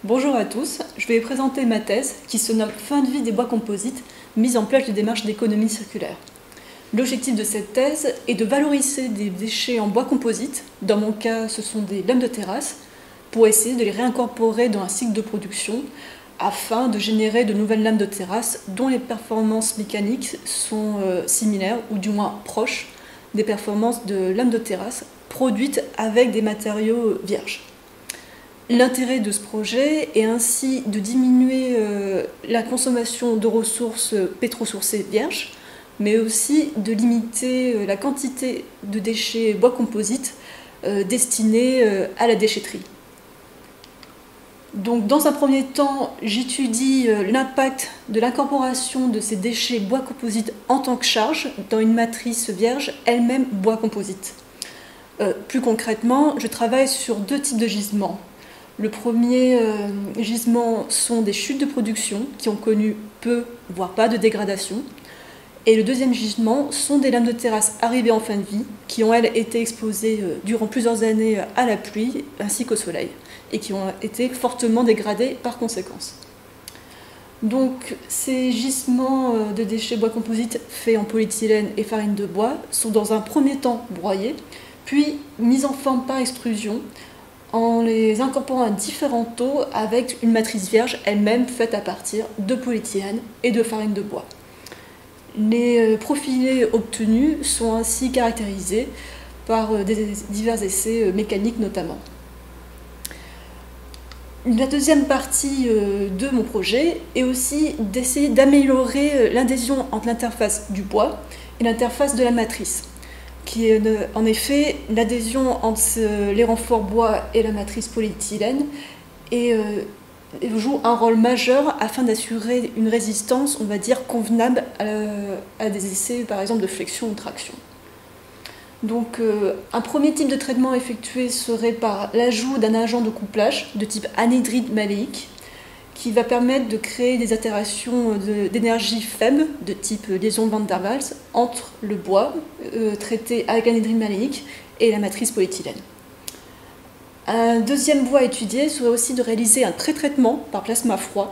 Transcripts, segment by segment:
Bonjour à tous, je vais présenter ma thèse qui se nomme Fin de vie des bois composites, mise en place de démarches d'économie circulaire. L'objectif de cette thèse est de valoriser des déchets en bois composite, dans mon cas ce sont des lames de terrasse, pour essayer de les réincorporer dans un cycle de production afin de générer de nouvelles lames de terrasse dont les performances mécaniques sont similaires ou du moins proches des performances de lames de terrasse produites avec des matériaux vierges. L'intérêt de ce projet est ainsi de diminuer la consommation de ressources pétrosourcées vierges, mais aussi de limiter la quantité de déchets bois composites destinés à la déchetterie. Donc, dans un premier temps, j'étudie l'impact de l'incorporation de ces déchets bois composites en tant que charge dans une matrice vierge, elle-même bois composite. Plus concrètement, je travaille sur deux types de gisements. Le premier gisement sont des chutes de production qui ont connu peu, voire pas de dégradation. Et le deuxième gisement sont des lames de terrasse arrivées en fin de vie, qui ont, elles, été exposées durant plusieurs années à la pluie ainsi qu'au soleil, et qui ont été fortement dégradées par conséquence. Donc, ces gisements de déchets bois composites faits en polyéthylène et farine de bois sont dans un premier temps broyés, puis mis en forme par extrusion, en les incorporant à différents taux avec une matrice vierge elle-même faite à partir de polyéthylène et de farine de bois. Les profilés obtenus sont ainsi caractérisés par divers essais mécaniques notamment. La deuxième partie de mon projet est aussi d'essayer d'améliorer l'adhésion entre l'interface du bois et l'interface de la matrice, qui est en effet l'adhésion entre les renforts bois et la matrice polyéthylène et joue un rôle majeur afin d'assurer une résistance, on va dire, convenable à des essais par exemple de flexion ou traction. Donc un premier type de traitement effectué serait par l'ajout d'un agent de couplage de type anhydride maléique qui va permettre de créer des interactions d'énergie faible de type liaison van der Waals entre le bois traité avec l'anhydride maléique et la matrice polyéthylène. Un deuxième voie à étudier serait aussi de réaliser un pré-traitement par plasma froid,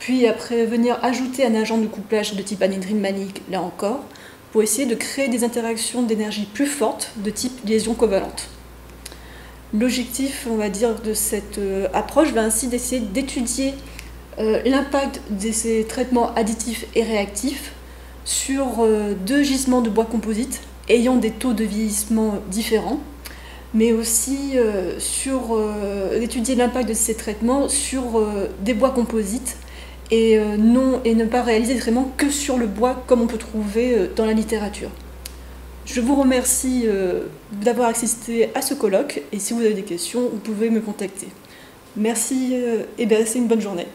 puis après venir ajouter un agent de couplage de type anhydride maléique, là encore, pour essayer de créer des interactions d'énergie plus fortes de type liaison covalente. L'objectif, on va dire, de cette approche va ainsi d'essayer d'étudier l'impact de ces traitements additifs et réactifs sur deux gisements de bois composite ayant des taux de vieillissement différents, mais aussi d'étudier l'impact de ces traitements sur des bois composites et ne pas réaliser des traitements que sur le bois comme on peut trouver dans la littérature. Je vous remercie d'avoir assisté à ce colloque et si vous avez des questions, vous pouvez me contacter. Merci et passez une bonne journée.